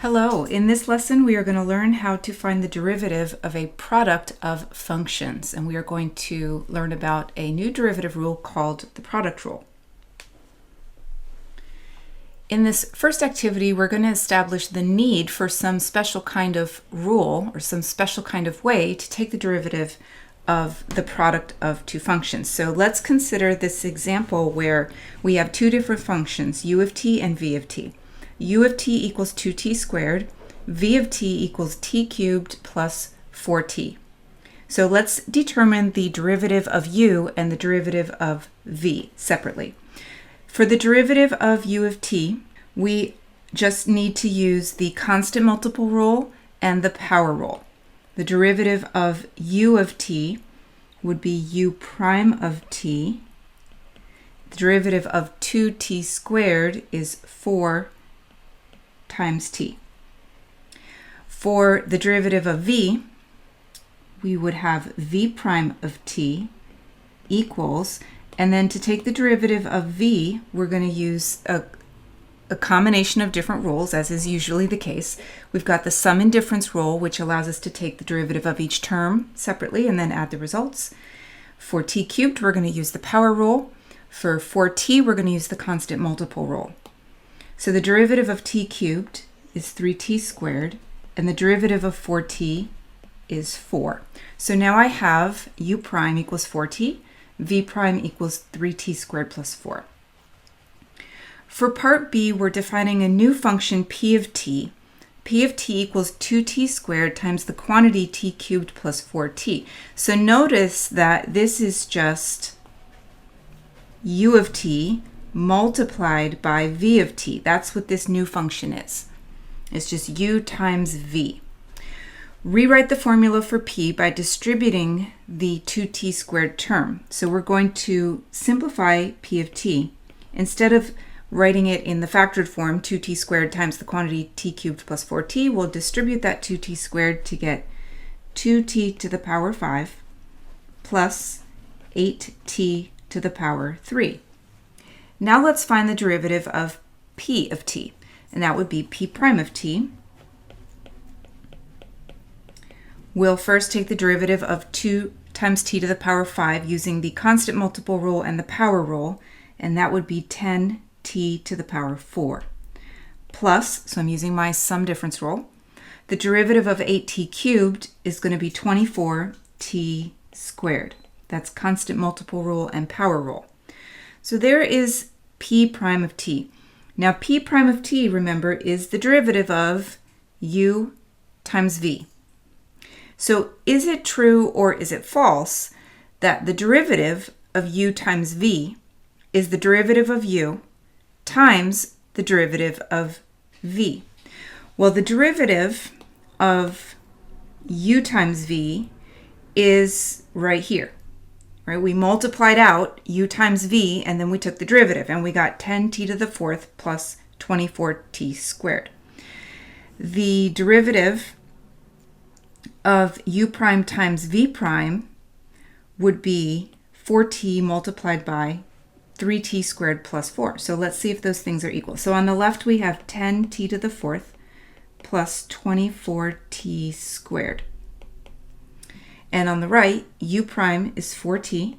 Hello, in this lesson we are going to learn how to find the derivative of a product of functions, and we are going to learn about a new derivative rule called the product rule. In this first activity, we're going to establish the need for some special kind of rule or some special kind of way to take the derivative of the product of two functions. So let's consider this example where we have two different functions, u of t and v of t. U of t equals 2t squared, v of t equals t cubed plus 4t. So let's determine the derivative of u and the derivative of v separately. For the derivative of u of t, we just need to use the constant multiple rule and the power rule. The derivative of u of t would be u prime of t. The derivative of 2t squared is 4 times t. For the derivative of v, we would have v prime of t equals, and then to take the derivative of v, we're going to use a combination of different rules, as is usually the case. We've got the sum and difference rule, which allows us to take the derivative of each term separately and then add the results. For t cubed, we're going to use the power rule. For 4t, we're going to use the constant multiple rule. So the derivative of t cubed is 3t squared, and the derivative of 4t is 4. So now I have u prime equals 4t, v prime equals 3t squared plus 4. For part B, we're defining a new function p of t. P of t equals 2t squared times the quantity t cubed plus 4t. So notice that this is just u of t multiplied by v of t. That's what this new function is. It's just u times v. Rewrite the formula for p by distributing the 2t squared term. So we're going to simplify p of t. Instead of writing it in the factored form, 2t squared times the quantity t cubed plus 4t, we'll distribute that 2t squared to get 2t to the power 5 plus 8t to the power 3. Now let's find the derivative of p of t, and that would be p prime of t. We'll first take the derivative of 2 times t to the power 5 using the constant multiple rule and the power rule, and that would be 10t to the power 4. Plus, so I'm using my sum difference rule, the derivative of 8t cubed is going to be 24t squared. That's constant multiple rule and power rule. So there is p prime of t. Now p prime of t, remember, is the derivative of u times v. So is it true or is it false that the derivative of u times v is the derivative of u times the derivative of v? Well, the derivative of u times v is right here. Right? We multiplied out u times v, and then we took the derivative, and we got 10t to the 4th plus 24t squared. The derivative of u prime times v prime would be 4t multiplied by 3t squared plus 4. So let's see if those things are equal. So on the left, we have 10t to the 4th plus 24t squared. And on the right, u prime is 4t,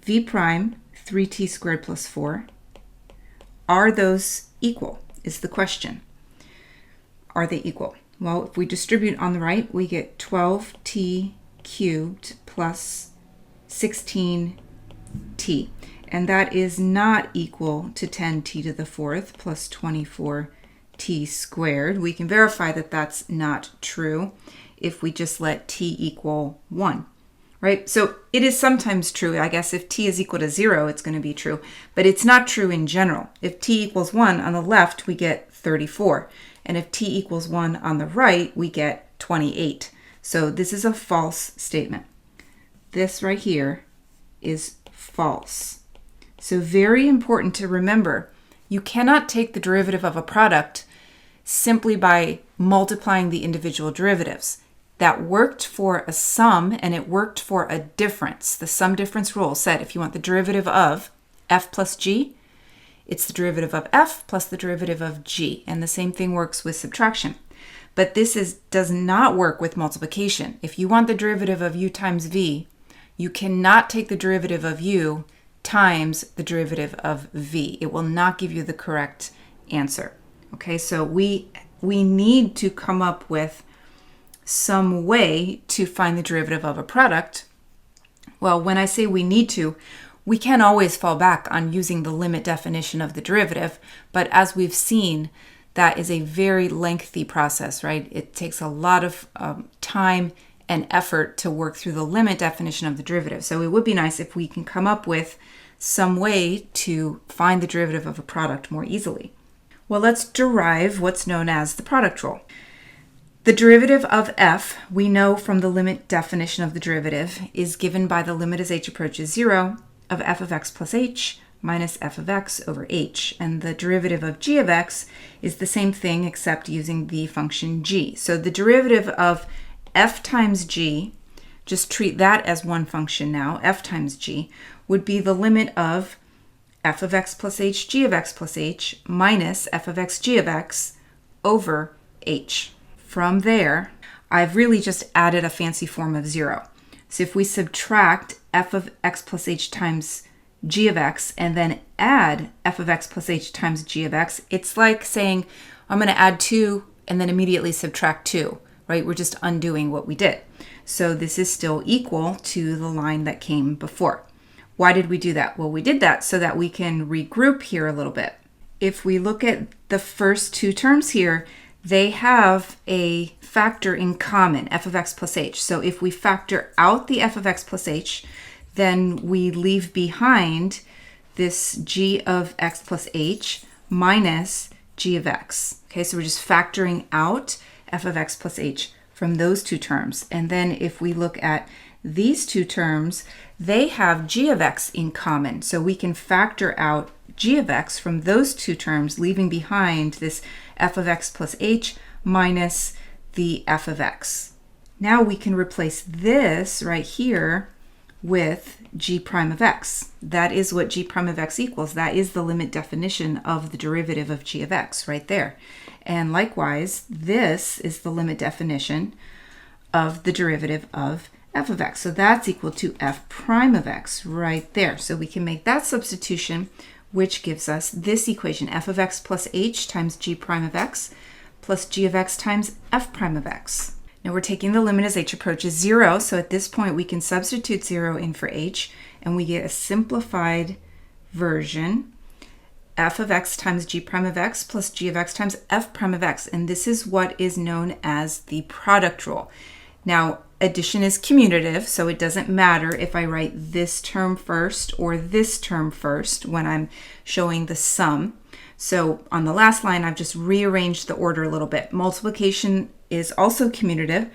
v prime 3t squared plus 4. Are those equal is the question. Are they equal? Well, if we distribute on the right, we get 12t cubed plus 16t. And that is not equal to 10t to the 4th plus 24t squared. We can verify that that's not true if we just let t equal 1, right? So it is sometimes true. I guess if t is equal to 0, it's going to be true, but it's not true in general. If t equals 1 on the left, we get 34. And if t equals 1 on the right, we get 28. So this is a false statement. This right here is false. So very important to remember, you cannot take the derivative of a product simply by multiplying the individual derivatives. That worked for a sum and it worked for a difference. The sum difference rule said if you want the derivative of f plus g, It's the derivative of f plus the derivative of g. And the same thing works with subtraction. But this does not work with multiplication. If you want the derivative of u times v, you cannot take the derivative of u times the derivative of v. It will not give you the correct answer. Okay, so we need to come up with some way to find the derivative of a product. Well, when I say we need to, we can always fall back on using the limit definition of the derivative, but as we've seen, that is a very lengthy process, right? It takes a lot of time and effort to work through the limit definition of the derivative. So it would be nice if we can come up with some way to find the derivative of a product more easily. Well, let's derive what's known as the product rule. The derivative of f, we know from the limit definition of the derivative, is given by the limit as h approaches 0 of f of x plus h minus f of x over h. And the derivative of g of x is the same thing except using the function g. So the derivative of f times g, just treat that as one function now, f times g, would be the limit of f of x plus h g of x plus h minus f of x g of x over h. From there, I've really just added a fancy form of 0. So if we subtract f of x plus h times g of x and then add f of x plus h times g of x, it's like saying I'm going to add 2 and then immediately subtract 2, right? We're just undoing what we did. So this is still equal to the line that came before. Why did we do that? Well, we did that so that we can regroup here a little bit. If we look at the first two terms here, they have a factor in common, f of x plus h. So if we factor out the f of x plus h, then we leave behind this g of x plus h minus g of x. Okay, so we're just factoring out f of x plus h from those two terms. And then if we look at these two terms, they have g of x in common. So we can factor out g of x from those two terms, leaving behind this f of x plus h minus the f of x. Now we can replace this right here with g prime of x. That is what g prime of x equals. That is the limit definition of the derivative of g of x right there. And likewise, this is the limit definition of the derivative of f of x. So that's equal to f prime of x right there. So we can make that substitution, which gives us this equation, f of x plus h times g prime of x plus g of x times f prime of x. Now we're taking the limit as h approaches 0, so at this point we can substitute 0 in for h, and we get a simplified version, f of x times g prime of x plus g of x times f prime of x, and this is what is known as the product rule. Now, addition is commutative, so it doesn't matter if I write this term first or this term first when I'm showing the sum. So on the last line, I've just rearranged the order a little bit. Multiplication is also commutative,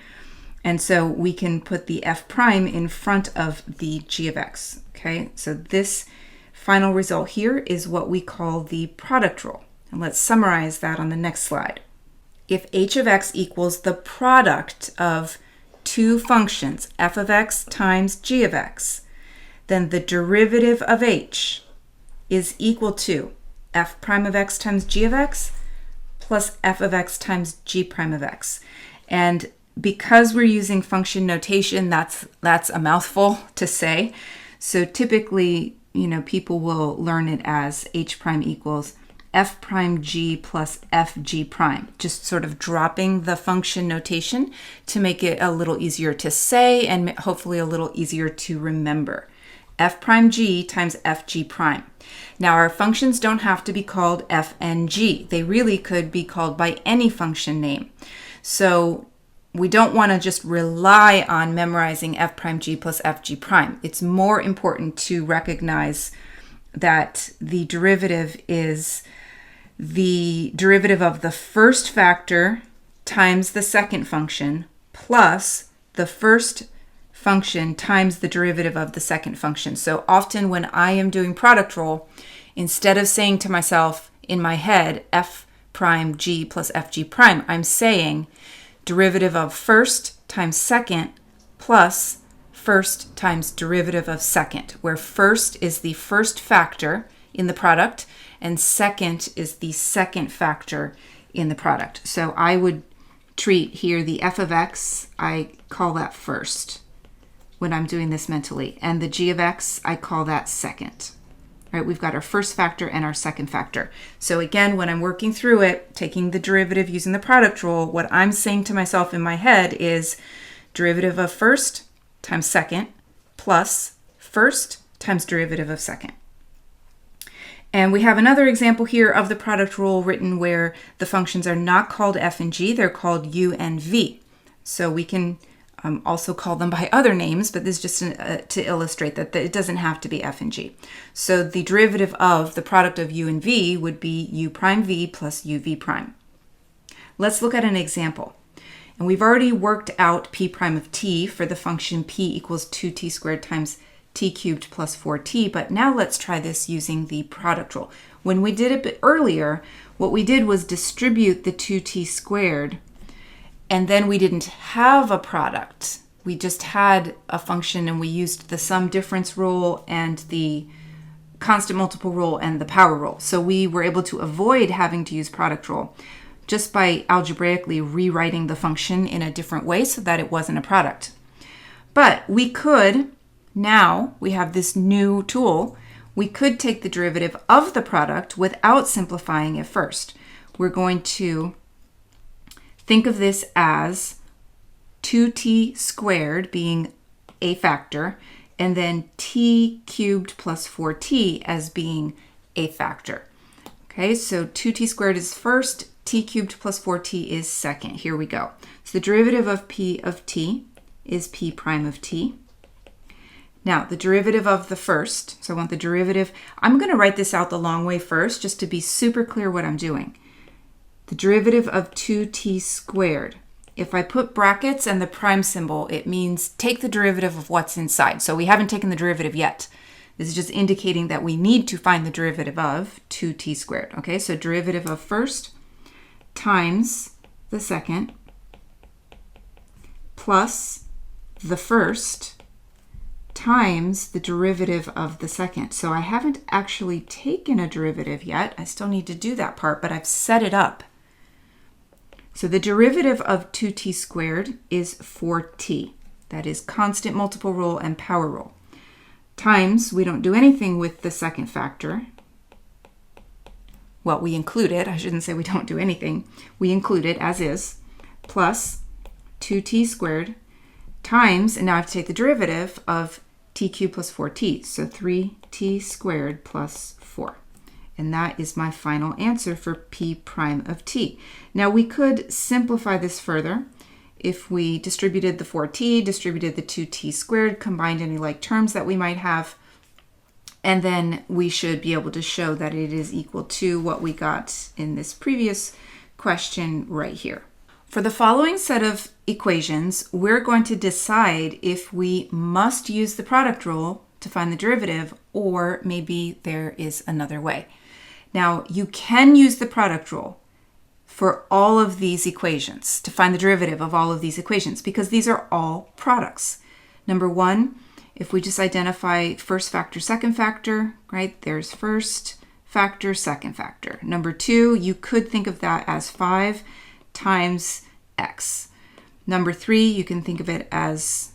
and so we can put the f prime in front of the g of x. Okay, so this final result here is what we call the product rule. And let's summarize that on the next slide. If h of x equals the product of two functions, f of x times g of x, then the derivative of h is equal to f prime of x times g of x plus f of x times g prime of x. And because we're using function notation, that's a mouthful to say. So typically, people will learn it as h prime equals f prime g plus f g prime, just sort of dropping the function notation to make it a little easier to say and hopefully a little easier to remember. F prime g times f g prime. Now our functions don't have to be called f and g. They really could be called by any function name. So we don't want to just rely on memorizing f prime g plus f g prime. It's more important to recognize that the derivative is the derivative of the first factor times the second function plus the first function times the derivative of the second function. So often when I am doing product rule, instead of saying to myself in my head f prime g plus f g prime, I'm saying derivative of first times second plus first times derivative of second, where first is the first factor in the product and second is the second factor in the product. So I would treat here the f of x, I call that first when I'm doing this mentally, and the g of x, I call that second. All right, we've got our first factor and our second factor. So again, when I'm working through it, taking the derivative using the product rule, what I'm saying to myself in my head is derivative of first times second plus first times derivative of second. And we have another example here of the product rule written where the functions are not called f and g, they're called u and v. So we can also call them by other names, but this is just to illustrate that it doesn't have to be f and g. So the derivative of the product of u and v would be u prime v plus uv prime. Let's look at an example. And we've already worked out p prime of t for the function p equals 2t squared times t cubed plus 4t, but now let's try this using the product rule. When we did it a bit earlier, what we did was distribute the 2t squared, and then we didn't have a product. We just had a function, and we used the sum difference rule and the constant multiple rule and the power rule. So we were able to avoid having to use product rule just by algebraically rewriting the function in a different way so that it wasn't a product. But we could, now we have this new tool, we could take the derivative of the product without simplifying it first. We're going to think of this as 2t squared being a factor, and then t cubed plus 4t as being a factor. Okay, so 2t squared is first, t cubed plus 4t is second. Here we go. So the derivative of p of t is p prime of t. Now, the derivative of the first, so I want the derivative, I'm going to write this out the long way first just to be super clear what I'm doing. The derivative of 2t squared. If I put brackets and the prime symbol, it means take the derivative of what's inside. So we haven't taken the derivative yet. This is just indicating that we need to find the derivative of 2t squared. Okay, so derivative of first times the second plus the first times the derivative of the second. So I haven't actually taken a derivative yet. I still need to do that part, but I've set it up. So the derivative of 2t squared is 4t. That is constant multiple rule and power rule. Times, we don't do anything with the second factor. Well, we include it. I shouldn't say we don't do anything. We include it as is, plus 2t squared times, and now I have to take the derivative of t cubed plus 4t. So 3t squared plus 4. And that is my final answer for p prime of t. Now we could simplify this further. If we distributed the 4t, distributed the 2t squared, combined any like terms that we might have, and then we should be able to show that it is equal to what we got in this previous question right here. For the following set of equations, we're going to decide if we must use the product rule to find the derivative, or maybe there is another way. Now, you can use the product rule for all of these equations to find the derivative of all of these equations because these are all products. Number one, if we just identify first factor, second factor, right? There's first factor, second factor. Number two, you could think of that as 5 times x. Number three, you can think of it as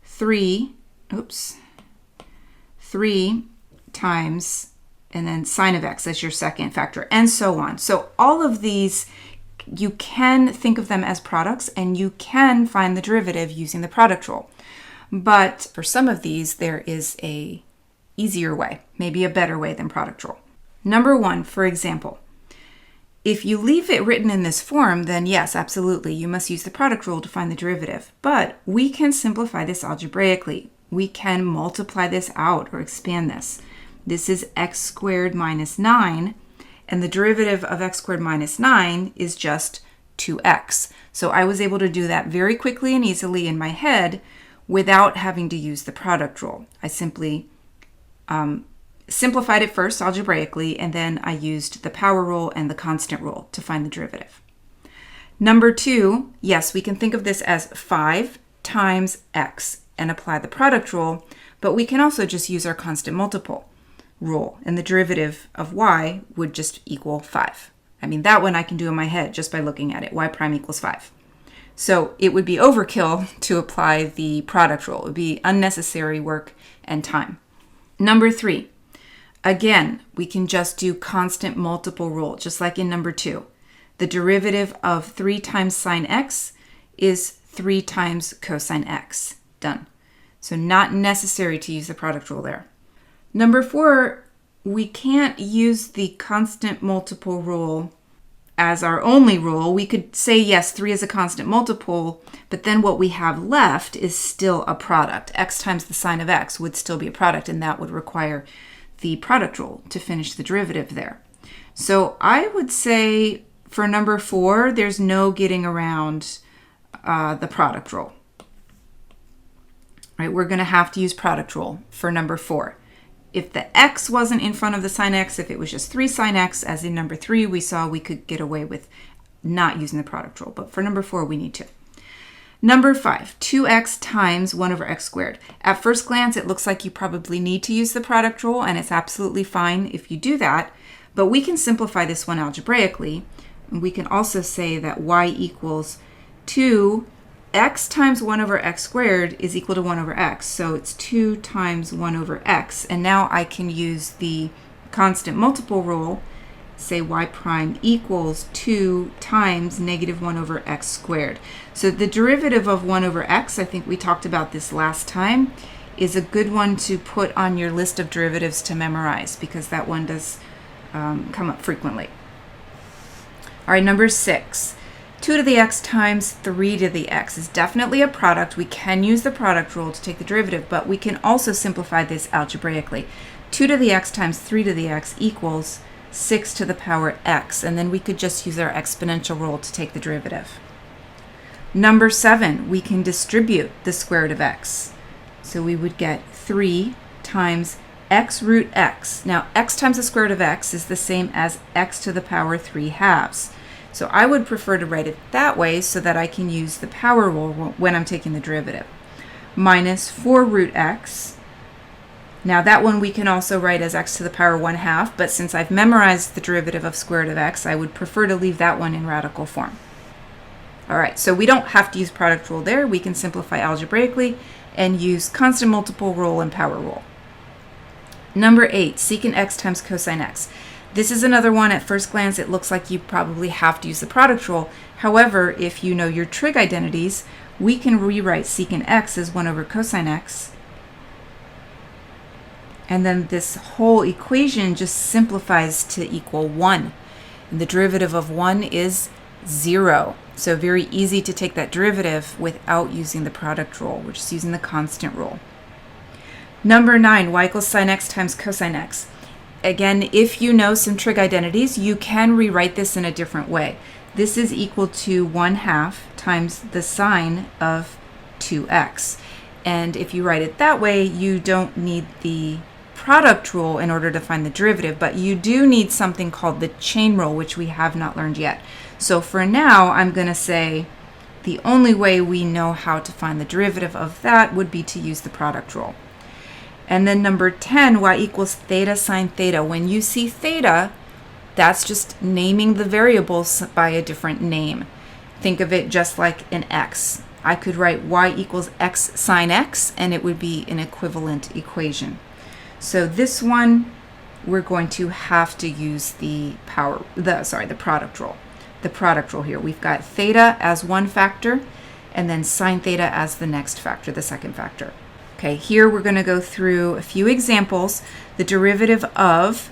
3 times, and then sine of x as your second factor, and so on. So all of these, you can think of them as products, and you can find the derivative using the product rule. But for some of these, there is a easier way, maybe a better way than product rule. Number one, for example, if you leave it written in this form, then yes, absolutely, you must use the product rule to find the derivative. But we can simplify this algebraically. We can multiply this out or expand this. This is x squared minus 9, and the derivative of x squared minus 9 is just 2x. So I was able to do that very quickly and easily in my head without having to use the product rule. I simply simplified it first algebraically, and then I used the power rule and the constant rule to find the derivative. Number two, yes, we can think of this as 5 times x and apply the product rule, but we can also just use our constant multiple. rule, and the derivative of y would just equal 5. I mean, that one I can do in my head just by looking at it. Y prime equals 5. So it would be overkill to apply the product rule. It would be unnecessary work and time. Number 3, again, we can just do constant multiple rule, just like in number 2. The derivative of 3 times sine x is 3 times cosine x. Done. So not necessary to use the product rule there. Number 4, we can't use the constant multiple rule as our only rule. We could say, yes, 3 is a constant multiple, but then what we have left is still a product. X times the sine of x would still be a product, and that would require the product rule to finish the derivative there. So I would say for number 4, there's no getting around the product rule. Right, we're going to have to use product rule for number 4. If the x wasn't in front of the sine x, if it was just 3 sine x, as in number 3, we saw we could get away with not using the product rule. But for number 4, we need to. Number 5, 2x times 1 over x squared. At first glance, it looks like you probably need to use the product rule, and it's absolutely fine if you do that. But we can simplify this one algebraically. We can also say that y equals 2x times 1 over x squared is equal to 1 over x. So it's 2 times 1 over x. And now I can use the constant multiple rule, say y prime equals 2 times negative 1 over x squared. So the derivative of 1 over x, I think we talked about this last time, is a good one to put on your list of derivatives to memorize, because that one does come up frequently. All right, number 6. 2 to the x times 3 to the x is definitely a product. We can use the product rule to take the derivative, but we can also simplify this algebraically. 2 to the x times 3 to the x equals 6 to the power x, and then we could just use our exponential rule to take the derivative. Number 7, we can distribute the square root of x. So we would get 3 times x root x. Now, x times the square root of x is the same as x to the power 3 halves. So I would prefer to write it that way so that I can use the power rule when I'm taking the derivative. Minus 4 root x. Now that one we can also write as x to the power 1 half, but since I've memorized the derivative of square root of x, I would prefer to leave that one in radical form. All right, so we don't have to use product rule there. We can simplify algebraically and use constant multiple rule and power rule. Number 8, secant x times cosine x. This is another one. At first glance, it looks like you probably have to use the product rule. However, if you know your trig identities, we can rewrite secant x as 1 over cosine x. And then this whole equation just simplifies to equal 1. And the derivative of 1 is 0. So very easy to take that derivative without using the product rule. We're just using the constant rule. Number 9, y equals sine x times cosine x. Again, if you know some trig identities, you can rewrite this in a different way. This is equal to 1 half times the sine of 2x. And if you write it that way, you don't need the product rule in order to find the derivative, but you do need something called the chain rule, which we have not learned yet. So for now, I'm going to say the only way we know how to find the derivative of that would be to use the product rule. And then number 10, y equals theta sine theta. When you see theta, that's just naming the variables by a different name. Think of it just like an x. I could write y equals x sine x, and it would be an equivalent equation. So this one, we're going to have to use the product rule. The product rule here. We've got theta as one factor, and then sine theta as the next factor, the second factor. Okay, here we're going to go through a few examples. The derivative of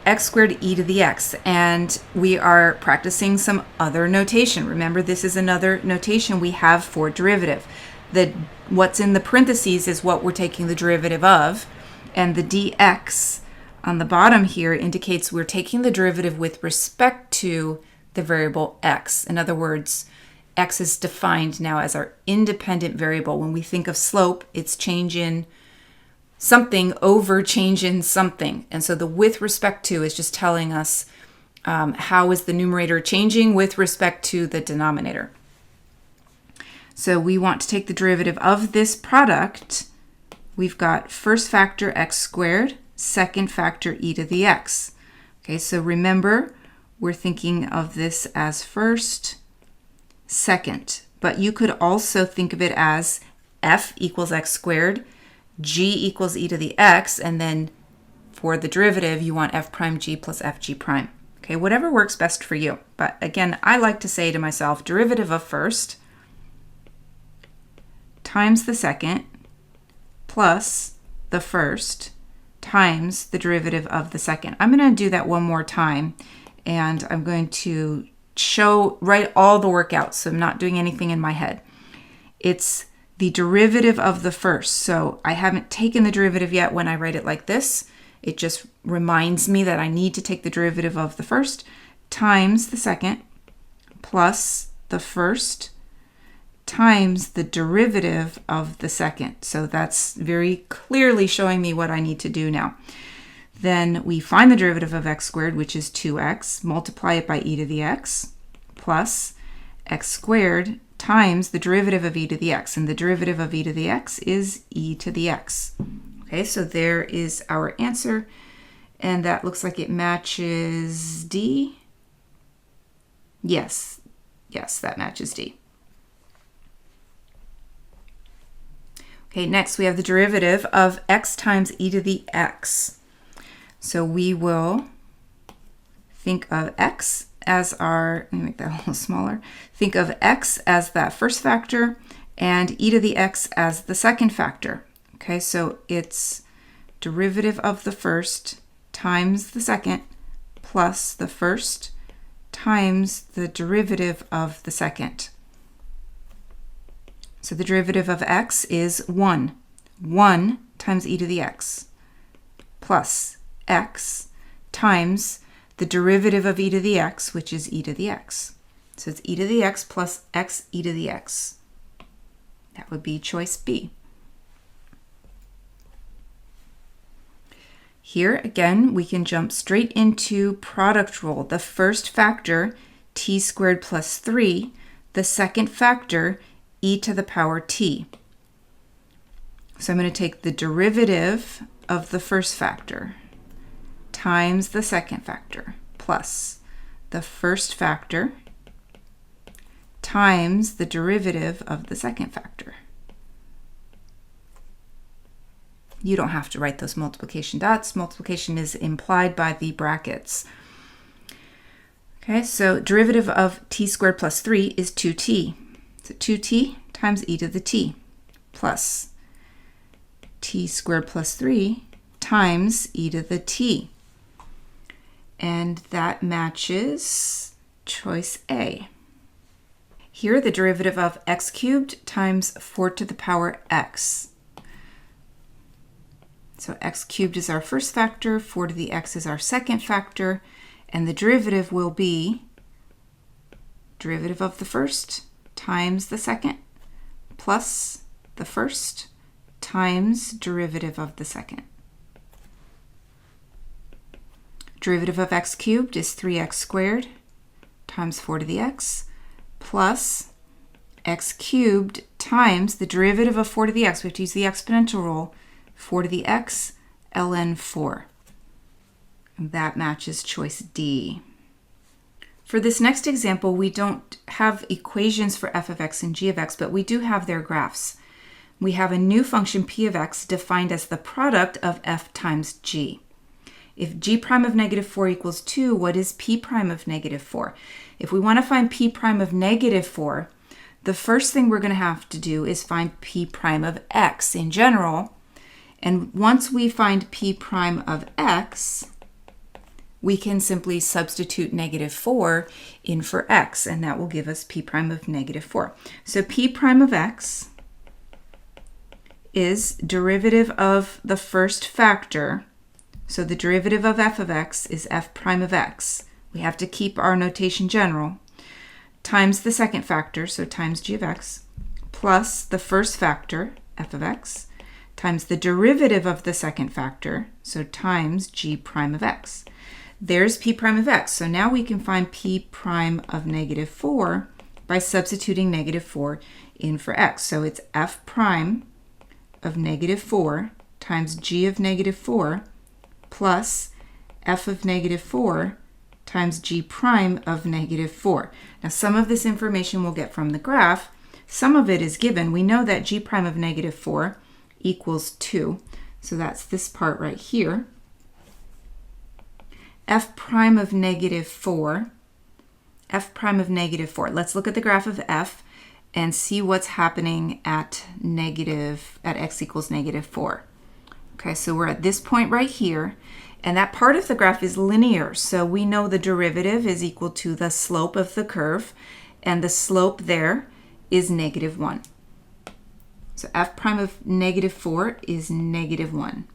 x squared e to the x, and we are practicing some other notation. Remember, this is another notation we have for derivative. What's in the parentheses is what we're taking the derivative of, and the dx on the bottom here indicates we're taking the derivative with respect to the variable x. In other words, x is defined now as our independent variable. When we think of slope, it's change in something over change in something. And so the with respect to is just telling us how is the numerator changing with respect to the denominator. So we want to take the derivative of this product. We've got first factor x squared second factor e to the x. Okay, so remember, we're thinking of this as first, second, but you could also think of it as f equals x squared, g equals e to the x, and then for the derivative, you want f prime g plus fg prime. Okay, whatever works best for you. But again, I like to say to myself, derivative of first times the second plus the first times the derivative of the second. I'm going to do that one more time, and I'm going to write all the work out, so I'm not doing anything in my head. It's the derivative of the first. So I haven't taken the derivative yet when I write it like this. It just reminds me that I need to take the derivative of the first times the second plus the first times the derivative of the second. So that's very clearly showing me what I need to do now. Then we find the derivative of x squared, which is 2x, multiply it by e to the x, plus x squared times the derivative of e to the x. And the derivative of e to the x is e to the x. Okay, so there is our answer. And that looks like it matches D. Yes, that matches D. Okay, next we have the derivative of x times e to the x. So we will think of x as our, let me make that a little smaller. Think of x as that first factor and e to the x as the second factor. Okay, so it's derivative of the first times the second plus the first times the derivative of the second. So the derivative of x is 1. 1 times e to the x plus x times the derivative of e to the x, which is e to the x. So it's e to the x plus x e to the x. That would be choice B. Here, again, we can jump straight into product rule. The first factor, t squared plus 3. The second factor, e to the power t. So I'm going to take the derivative of the first factor times the second factor plus the first factor times the derivative of the second factor. You don't have to write those multiplication dots. Multiplication is implied by the brackets. Okay, so derivative of t squared plus 3 is 2t. So 2t times e to the t plus t squared plus 3 times e to the t. And that matches choice A. Here, the derivative of x cubed times 4 to the power x. So x cubed is our first factor, 4 to the x is our second factor, and the derivative will be derivative of the first times the second plus the first times derivative of the second. Derivative of x cubed is 3x squared times 4 to the x plus x cubed times the derivative of 4 to the x. We have to use the exponential rule. 4 to the x, ln 4. And that matches choice D. For this next example, we don't have equations for f of x and g of x, but we do have their graphs. We have a new function p of x defined as the product of f times g. If g prime of negative 4 equals 2, what is p prime of negative 4? If we want to find p prime of negative 4, the first thing we're going to have to do is find p prime of x in general. And once we find p prime of x, we can simply substitute negative 4 in for x, and that will give us p prime of negative 4. So p prime of x is derivative of the first factor. So the derivative of f of x is f prime of x. We have to keep our notation general, times the second factor, so times g of x, plus the first factor, f of x, times the derivative of the second factor, so times g prime of x. There's p prime of x. So now we can find p prime of negative 4 by substituting negative 4 in for x. So it's f prime of negative 4 times g of negative 4 plus f of negative 4 times g prime of negative 4. Now, some of this information we'll get from the graph. Some of it is given. We know that g prime of negative 4 equals 2. So that's this part right here. F prime of negative 4. F prime of negative 4. Let's look at the graph of f and see what's happening at x equals negative 4. Okay, so we're at this point right here, and that part of the graph is linear, so we know the derivative is equal to the slope of the curve, and the slope there is negative 1. So f prime of negative 4 is negative 1.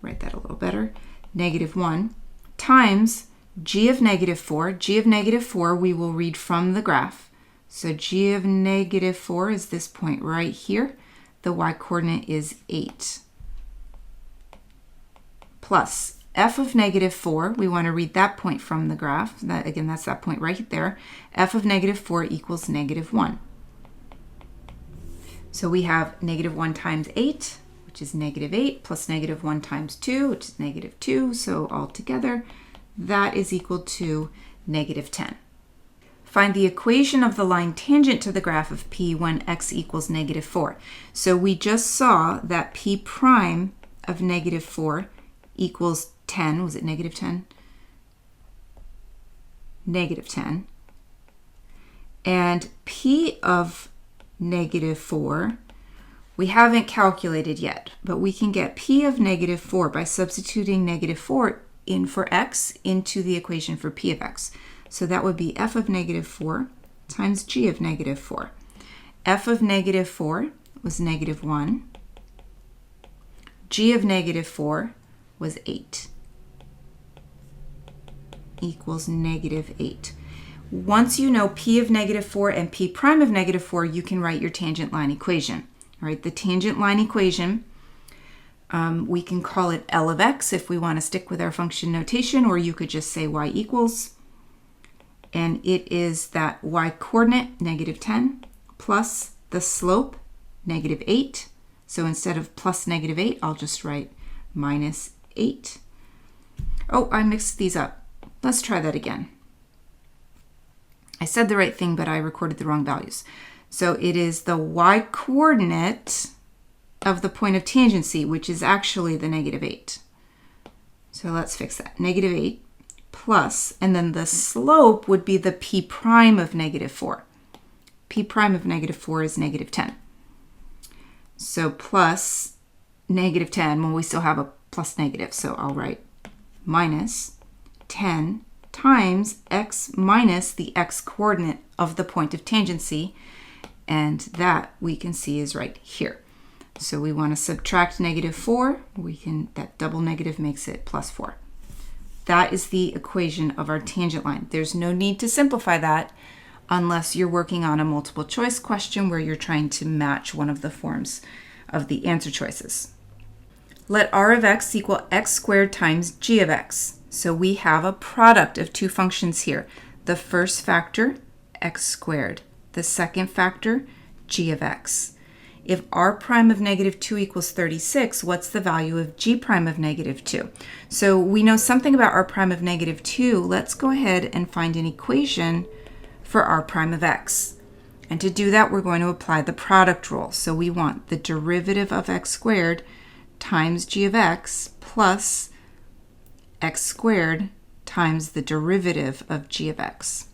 Write that a little better. Negative 1 times g of negative 4. G of negative 4 we will read from the graph. So g of negative 4 is this point right here. The y-coordinate is 8. Plus f of negative 4, we want to read that point from the graph. That, again, that's that point right there. F of negative 4 equals negative 1. So we have negative 1 times 8, which is negative 8, plus negative 1 times 2, which is negative 2. So altogether, that is equal to negative 10. Find the equation of the line tangent to the graph of P when x equals negative 4. So we just saw that P prime of negative 4 equals 10. Was it negative 10? Negative 10. And P of negative 4, we haven't calculated yet, but we can get P of negative 4 by substituting negative 4 in for x into the equation for P of x. So that would be f of negative 4 times g of negative 4. F of negative 4 was negative 1. G of negative 4 was 8. Equals negative 8. Once you know P of negative 4 and P prime of negative 4, you can write your tangent line equation. All right, the tangent line equation, we can call it L of x if we want to stick with our function notation, or you could just say y equals. And it is that y-coordinate, negative 10, plus the slope, negative 8. So instead of plus negative 8, I'll just write minus 8. Oh, I mixed these up. Let's try that again. I said the right thing, but I recorded the wrong values. So it is the y-coordinate of the point of tangency, which is actually the negative 8. So let's fix that. Negative 8. Plus, and then the slope would be the P prime of negative 4. P prime of negative 4 is negative 10. So plus negative 10, well, we still have a plus negative, so I'll write minus 10 times x minus the x coordinate of the point of tangency, and that we can see is right here. So we want to subtract negative 4. That double negative makes it plus 4. That is the equation of our tangent line. There's no need to simplify that unless you're working on a multiple choice question where you're trying to match one of the forms of the answer choices. Let r of x equal x squared times g of x. So we have a product of two functions here. The first factor, x squared. The second factor, g of x. If r prime of negative 2 equals 36, what's the value of g prime of negative 2? So we know something about r prime of negative 2. Let's go ahead and find an equation for r prime of x. And to do that, we're going to apply the product rule. So we want the derivative of x squared times g of x plus x squared times the derivative of g of x.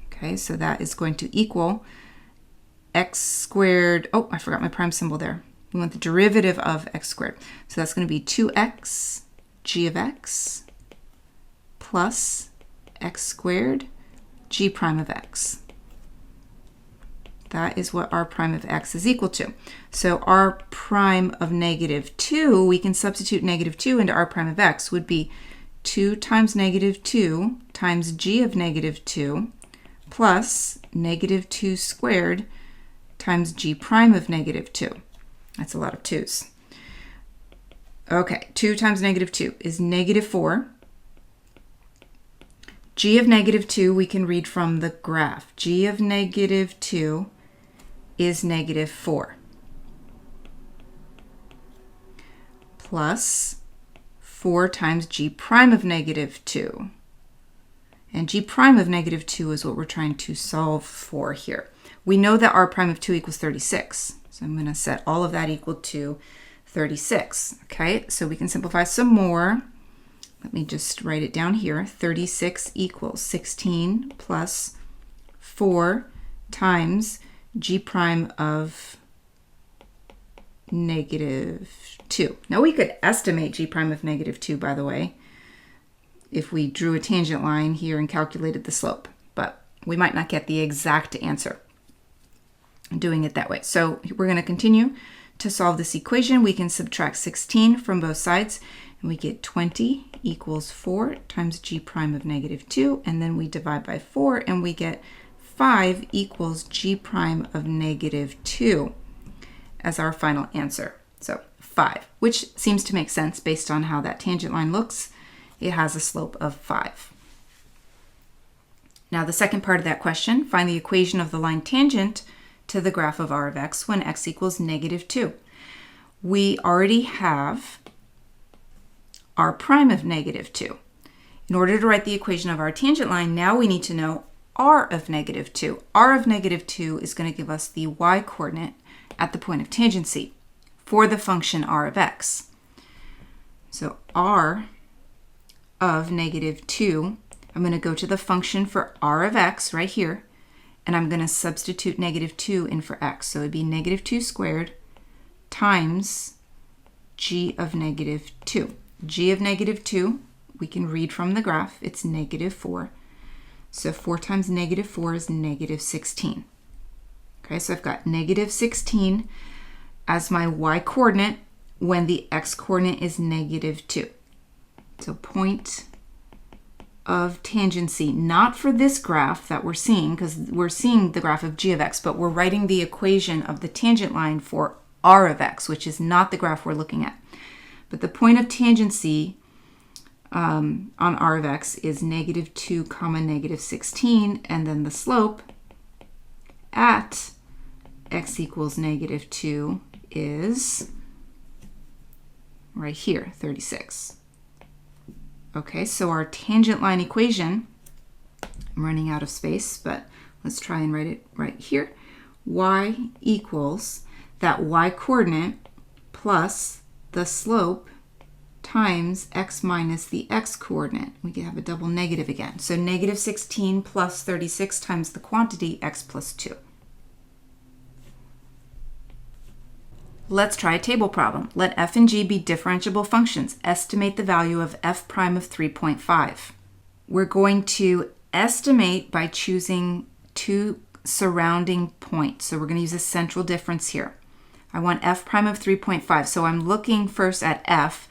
Okay, so that is going to equal x squared, oh, I forgot my prime symbol there. We want the derivative of x squared. So that's going to be 2x g of x plus x squared g prime of x. That is what r prime of x is equal to. So r prime of negative 2, we can substitute negative 2 into r prime of x, would be 2 times negative 2 times g of negative 2 plus negative 2 squared times g prime of negative 2. That's a lot of 2's. Okay, 2 times negative 2 is negative 4. G of negative 2 we can read from the graph. G of negative 2 is negative 4. Plus 4 times g prime of negative 2. And g prime of negative 2 is what we're trying to solve for here. We know that r prime of 2 equals 36. So I'm going to set all of that equal to 36. Okay, so we can simplify some more. Let me just write it down here. 36 equals 16 plus 4 times g prime of negative 2. Now we could estimate g prime of negative 2, by the way, if we drew a tangent line here and calculated the slope, but we might not get the exact answer doing it that way. So we're going to continue to solve this equation. We can subtract 16 from both sides, and we get 20 equals 4 times g prime of negative 2, and then we divide by 4, and we get 5 equals g prime of negative 2 as our final answer. So 5, which seems to make sense based on how that tangent line looks. It has a slope of 5. Now the second part of that question, find the equation of the line tangent to the graph of r of x when x equals negative 2. We already have r prime of negative 2. In order to write the equation of our tangent line, now we need to know r of negative 2. r of negative 2 is going to give us the y-coordinate at the point of tangency for the function r of x. So r of negative 2, I'm going to go to the function for r of x right here, and I'm going to substitute negative 2 in for x. So it would be negative 2 squared times g of negative 2. G of negative 2, we can read from the graph, it's negative 4. So 4 times negative 4 is negative 16. Okay, so I've got negative 16 as my y-coordinate when the x-coordinate is negative 2. So point of tangency, not for this graph that we're seeing, because we're seeing the graph of g of x, but we're writing the equation of the tangent line for r of x, which is not the graph we're looking at. But the point of tangency on r of x is negative 2 comma negative 16, and then the slope at x equals negative 2 is right here, 36. Okay, so our tangent line equation, I'm running out of space, but let's try and write it right here. Y equals that y-coordinate plus the slope times x minus the x-coordinate. We can have a double negative again. So negative 16 plus 36 times the quantity x plus 2. Let's try a table problem. Let f and g be differentiable functions. Estimate the value of f prime of 3.5. We're going to estimate by choosing two surrounding points. So we're going to use a central difference here. I want f prime of 3.5. So I'm looking first at f,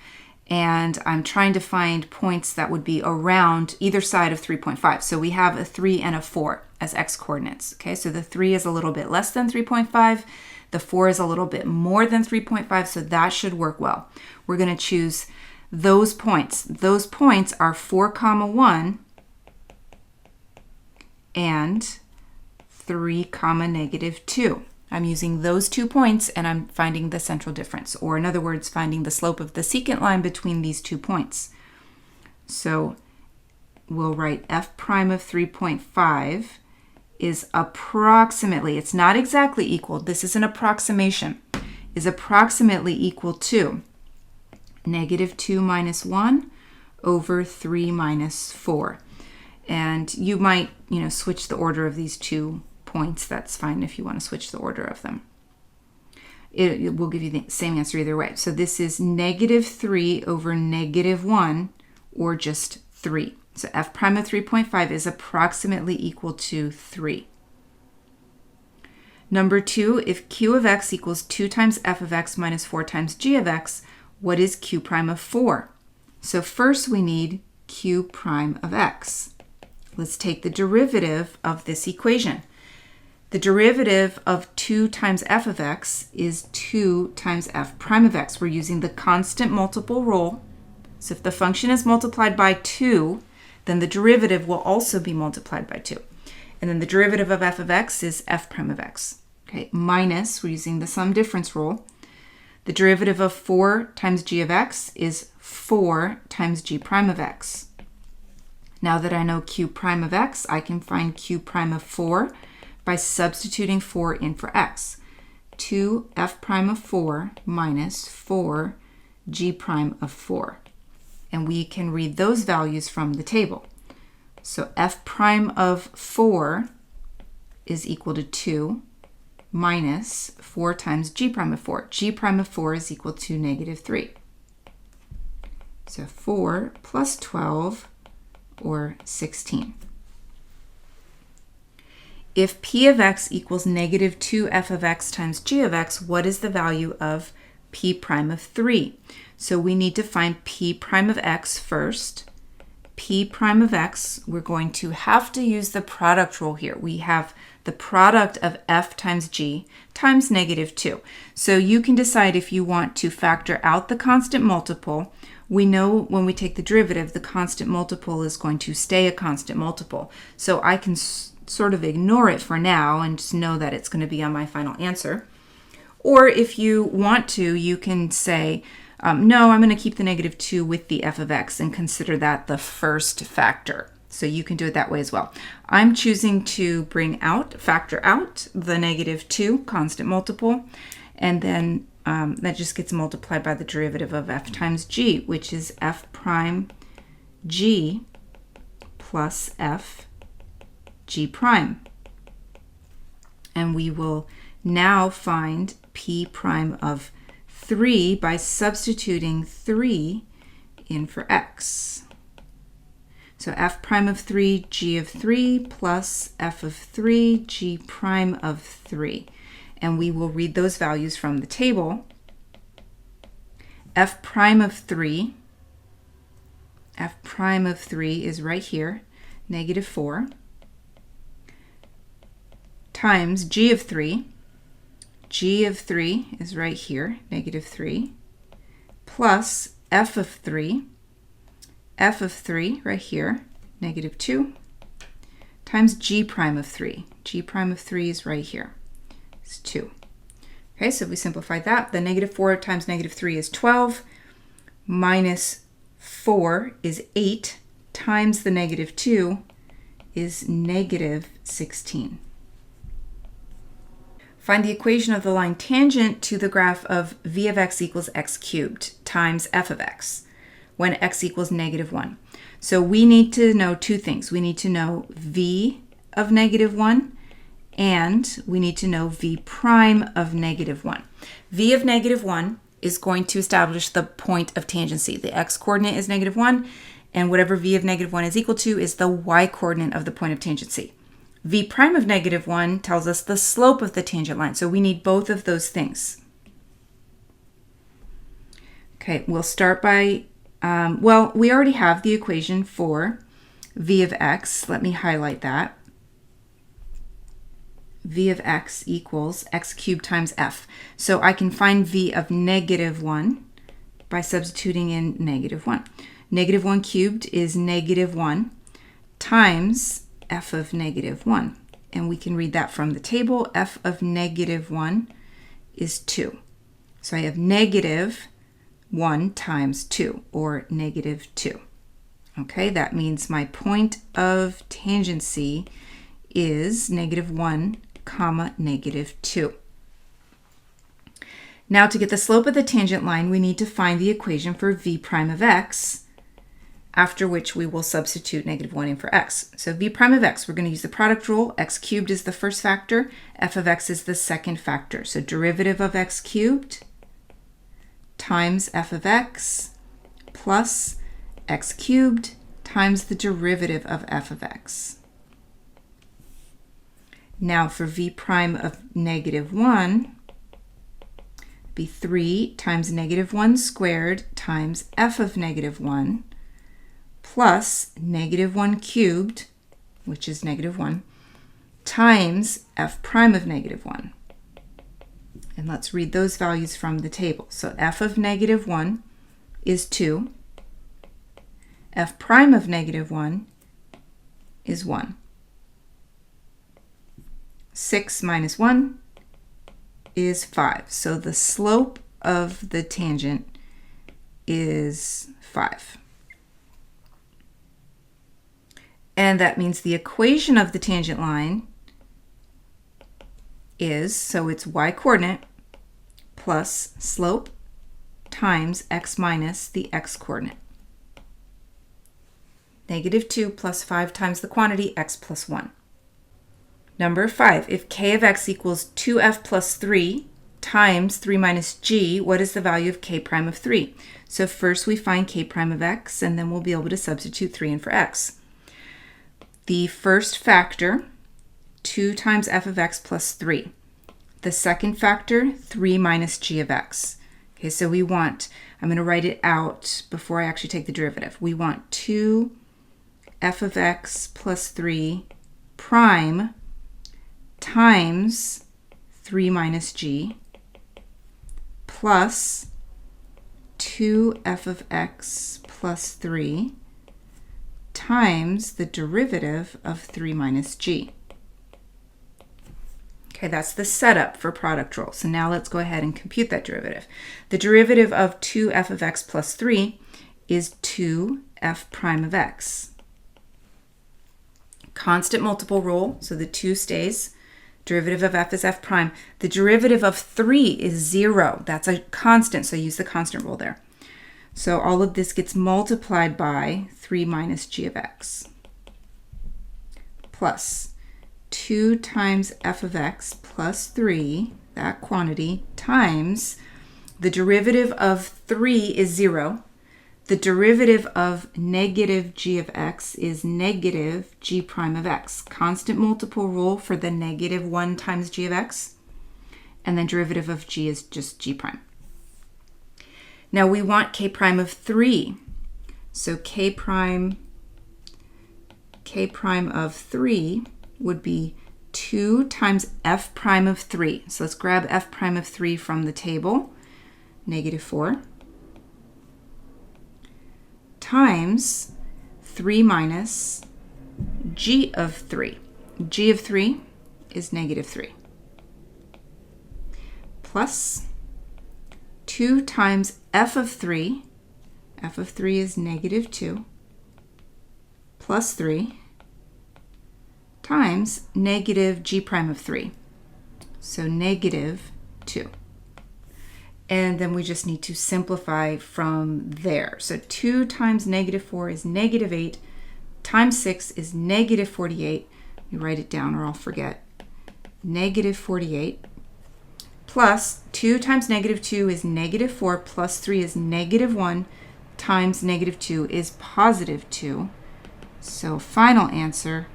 and I'm trying to find points that would be around either side of 3.5. So we have a 3 and a 4 as x-coordinates. Okay, so the 3 is a little bit less than 3.5. The 4 is a little bit more than 3.5, so that should work well. We're going to choose those points. Those points are 4, 1 and 3, negative 2. I'm using those 2 points, and I'm finding the central difference, or in other words, finding the slope of the secant line between these 2 points. So we'll write f prime of 3.5 is approximately, it's not exactly equal, this is an approximation, is approximately equal to negative 2 minus 1 over 3 minus 4. And you might, switch the order of these 2 points. That's fine if you want to switch the order of them. It will give you the same answer either way. So this is negative 3 over negative 1, or just 3. So f prime of 3.5 is approximately equal to 3. Number 2, if q of x equals 2 times f of x minus 4 times g of x, what is q prime of 4? So first we need q prime of x. Let's take the derivative of this equation. The derivative of 2 times f of x is 2 times f prime of x. We're using the constant multiple rule. So if the function is multiplied by 2, then the derivative will also be multiplied by 2. And then the derivative of f of x is f prime of x. Okay, minus, we're using the sum difference rule. The derivative of 4 times g of x is 4 times g prime of x. Now that I know q prime of x, I can find q prime of 4 by substituting 4 in for x. 2f prime of 4 minus 4 g prime of 4. And we can read those values from the table. So f prime of 4 is equal to 2 minus 4 times g prime of 4. G prime of 4 is equal to negative 3. So 4 plus 12, or 16. If p of x equals negative 2f of x times g of x, what is the value of p prime of 3? So we need to find p prime of x first. P prime of x, we're going to have to use the product rule here. We have the product of f times g times negative 2. So you can decide if you want to factor out the constant multiple. We know when we take the derivative, the constant multiple is going to stay a constant multiple. So I can sort of ignore it for now and just know that it's going to be on my final answer. Or if you want to, you can say, no, I'm going to keep the negative 2 with the f of x and consider that the first factor. So you can do it that way as well. I'm choosing to factor out the negative 2 constant multiple, and then that just gets multiplied by the derivative of f times g, which is f prime g plus f g prime. And we will now find p prime of 3 by substituting 3 in for x. So f prime of 3, g of 3, plus f of 3, g prime of 3. And we will read those values from the table. F prime of 3 is right here, negative 4, times g of 3. G of 3 is right here, negative 3, plus f of 3 right here, negative 2, times g prime of 3. G prime of 3 is right here, it's 2. Okay, so we simplified that. The negative 4 times negative 3 is 12, minus 4 is 8, times the negative 2 is negative 16. Find the equation of the line tangent to the graph of v of x equals x cubed times f of x when x equals negative 1. So we need to know two things. We need to know v of negative 1, and we need to know v prime of negative 1. V of negative 1 is going to establish the point of tangency. The x-coordinate is negative 1, and whatever v of negative 1 is equal to is the y-coordinate of the point of tangency. V prime of negative 1 tells us the slope of the tangent line, so we need both of those things. Okay, we'll start by, we already have the equation for v of x. Let me highlight that. V of x equals x cubed times f. So I can find v of negative 1 by substituting in negative 1. Negative 1 cubed is negative 1 times f of negative 1. And we can read that from the table. F of negative 1 is 2. So I have negative 1 times 2, or negative 2. Okay, that means my point of tangency is negative 1 comma negative 2. Now to get the slope of the tangent line, we need to find the equation for v prime of x, after which we will substitute negative 1 in for x. So v prime of x, we're going to use the product rule. X cubed is the first factor. F of x is the second factor. So derivative of x cubed times f of x plus x cubed times the derivative of f of x. Now for v prime of negative 1, be 3 times negative 1 squared times f of negative 1 plus negative 1 cubed, which is negative 1, times f prime of negative 1. And let's read those values from the table. So f of negative 1 is 2. F prime of negative 1 is 1. 6 minus 1 is 5. So the slope of the tangent is 5. And that means the equation of the tangent line is, so it's y-coordinate plus slope times x minus the x-coordinate. -2 plus 5 times the quantity x plus 1. Number 5, if k of x equals 2f plus 3 times 3 minus g, what is the value of k prime of 3? So first we find k prime of x, and then we'll be able to substitute 3 in for x. The first factor, 2 times f of x plus 3. The second factor, 3 minus g of x. Okay, so we want, I'm going to write it out before I actually take the derivative. We want 2 f of x plus 3 prime times 3 minus g plus 2f of x plus 3 times the derivative of 3 minus g. Okay, that's the setup for product rule. So now let's go ahead and compute that derivative. The derivative of 2f of x plus 3 is 2f prime of x. Constant multiple rule, so the 2 stays. Derivative of f is f prime. The derivative of 3 is 0. That's a constant, so use the constant rule there. So all of this gets multiplied by 3 minus g of x plus 2 times f of x plus 3, that quantity, times the derivative of 3 is 0. The derivative of negative g of x is negative g prime of x. Constant multiple rule for the negative 1 times g of x. And then derivative of g is just g prime. Now we want k prime of 3. So k prime of 3 would be 2 times f prime of 3. So let's grab f prime of 3 from the table, -4, times 3 minus g of 3. G of 3 is -3. Plus 2 times f of 3. F of 3 is -2 plus 3 times negative g prime of 3. So -2. And then we just need to simplify from there. So 2 times -4 is -8, times 6 is -48. You write it down or I'll forget. -48 plus 2 times -2 is -4 plus 3 is -1 times -2 is +2. So final answer,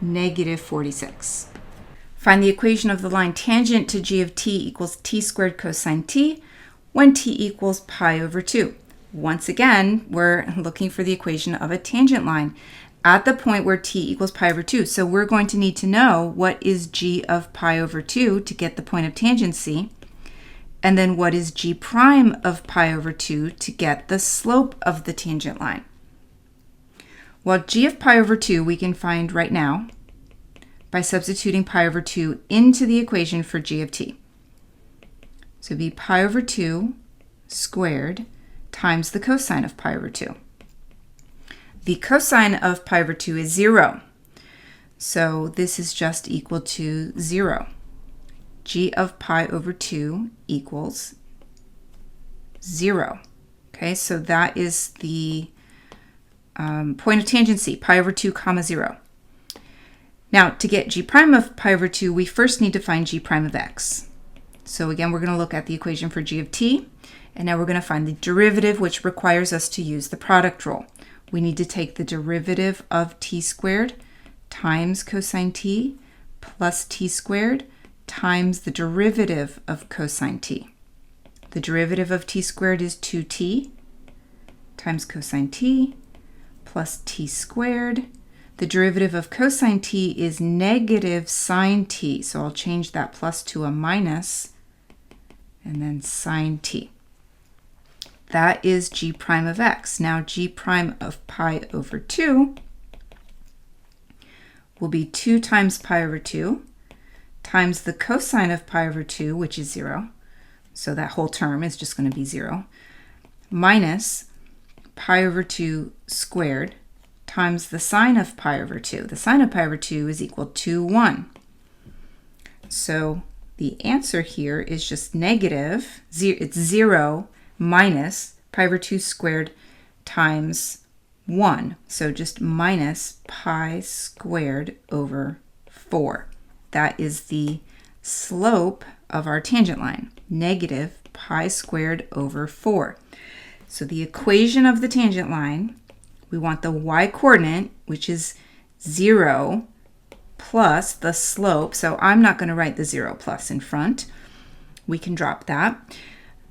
-46. Find the equation of the line tangent to g of t equals t squared cosine t when t equals pi over 2. Once again, we're looking for the equation of a tangent line at the point where t equals pi over 2. So we're going to need to know what is g of pi over 2 to get the point of tangency, and then what is g prime of pi over 2 to get the slope of the tangent line. Well, g of pi over 2 we can find right now by substituting pi over 2 into the equation for g of t. So it'd be pi over 2 squared times the cosine of pi over 2. The cosine of pi over 2 is 0. So this is just equal to 0. G of pi over 2 equals 0. Okay, so that is the point of tangency, pi over 2 comma 0. Now, to get g prime of pi over 2, we first need to find g prime of x. So again, we're going to look at the equation for g of t, and now we're going to find the derivative, which requires us to use the product rule. We need to take the derivative of t squared times cosine t plus t squared times the derivative of cosine t. The derivative of t squared is 2t times cosine t plus t squared. The derivative of cosine t is negative sine t, so I'll change that plus to a minus, and then sine t. That is g prime of x. Now g prime of pi over 2 will be 2 times pi over 2 times the cosine of pi over 2, which is 0. so that whole term is just going to be 0, minus pi over 2 squared times the sine of pi over 2. The sine of pi over 2 is equal to 1. So the answer here is just negative, it's 0 minus pi over 2 squared times 1. So just minus pi squared over 4. That is the slope of our tangent line, negative pi squared over 4. So the equation of the tangent line, we want the y-coordinate, which is 0, plus the slope. So I'm not going to write the 0 plus in front. We can drop that.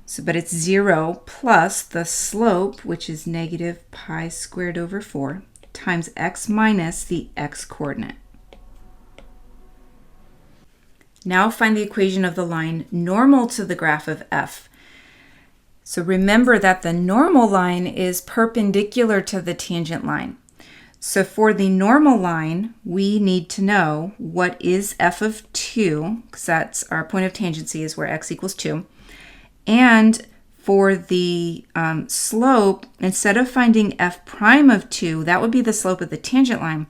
So, but it's 0 plus the slope, which is negative pi squared over 4, times x minus the x-coordinate. Now find the equation of the line normal to the graph of f. So remember that the normal line is perpendicular to the tangent line. So for the normal line, we need to know what is f of 2, because that's our point of tangency is where x equals 2. And for the slope, instead of finding f prime of 2, that would be the slope of the tangent line,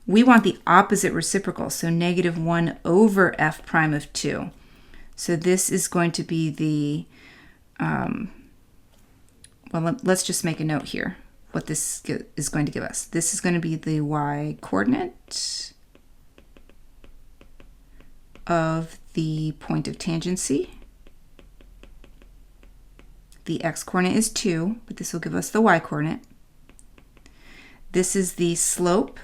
we want the opposite reciprocal, so negative 1 over f prime of 2. So this is going to be the, well, let's just make a note here, what this is going to give us. This is going to be the y-coordinate of the point of tangency. The x-coordinate is 2, but this will give us the y-coordinate. This is the slope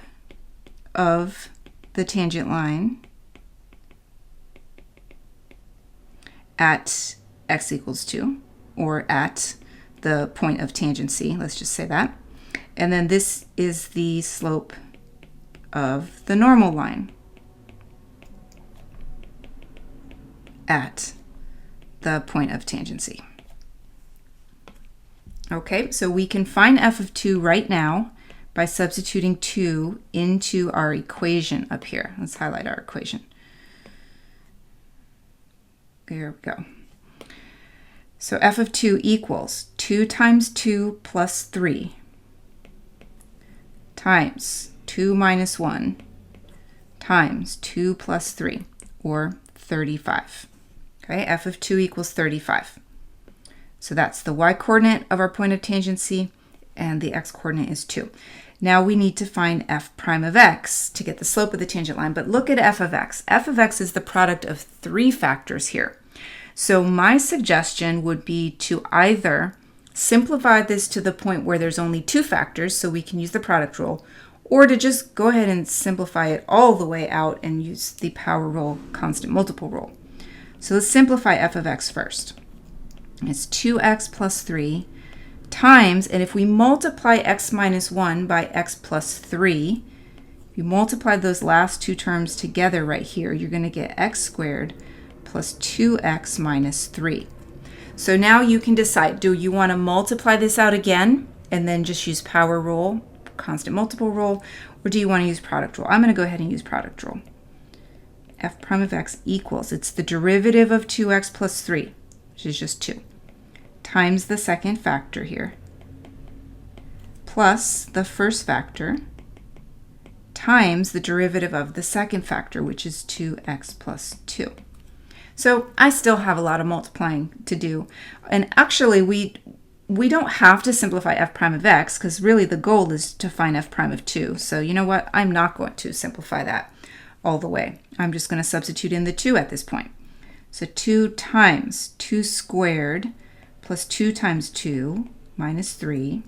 of the tangent line at x equals 2, or at the point of tangency, let's just say that. And then this is the slope of the normal line at the point of tangency. Okay, so we can find f of 2 right now by substituting 2 into our equation up here. Let's highlight our equation. There we go. So f of 2 equals 2 times 2 plus 3 times 2 minus 1 times 2 plus 3, or 35. Okay, f of 2 equals 35. So that's the y-coordinate of our point of tangency, and the x-coordinate is 2. Now we need to find f prime of x to get the slope of the tangent line, but look at f of x. F of x is the product of 3 factors here. So my suggestion would be to either simplify this to the point where there's only 2 factors, so we can use the product rule, or to just go ahead and simplify it all the way out and use the power rule, constant multiple rule. So let's simplify f of x first. It's 2x plus 3 times, and if we multiply x minus 1 by x plus 3, if you multiply those last 2 terms together right here, you're going to get x squared plus 2x minus 3. So now you can decide, do you want to multiply this out again and then just use power rule, constant multiple rule, or do you want to use product rule? I'm going to go ahead and use product rule. F prime of x equals, it's the derivative of 2x plus 3, which is just 2, times the second factor here, plus the first factor, times the derivative of the second factor, which is 2x plus 2. So I still have a lot of multiplying to do. And actually, we don't have to simplify f prime of x, because really the goal is to find f prime of 2. So you know what? I'm not going to simplify that all the way. I'm just going to substitute in the 2 at this point. So 2 times 2 squared plus 2 times 2 minus 3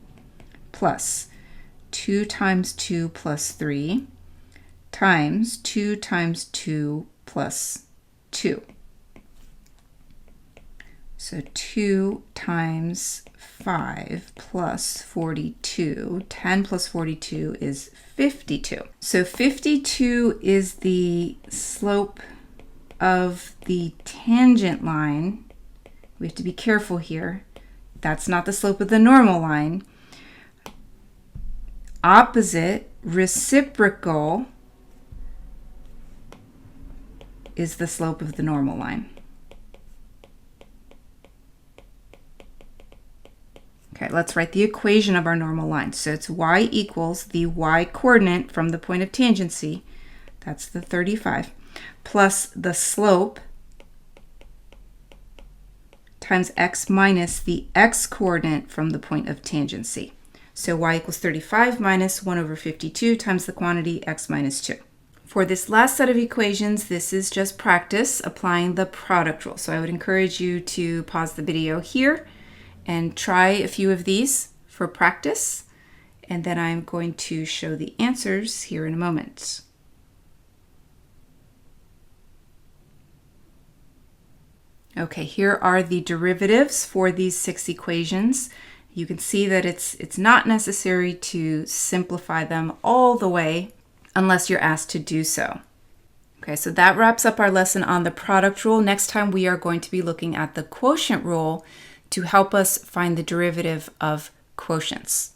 plus 2 times 2 plus 3 times 2 times 2 plus 2. So 2 times 5 plus 42, 10 plus 42 is 52. So 52 is the slope of the tangent line. We have to be careful here. That's not the slope of the normal line. Opposite reciprocal is the slope of the normal line. let's write the equation of our normal line. So it's y equals the y coordinate from the point of tangency, that's the 35, plus the slope times x minus the x coordinate from the point of tangency. So y equals 35 minus 1 over 52 times the quantity x minus 2. For this last set of equations, this is just practice applying the product rule. So I would encourage you to pause the video here and try a few of these for practice. And then I'm going to show the answers here in a moment. Okay, here are the derivatives for these 6 equations. You can see that it's not necessary to simplify them all the way unless you're asked to do so. Okay, so that wraps up our lesson on the product rule. Next time we are going to be looking at the quotient rule to help us find the derivative of quotients.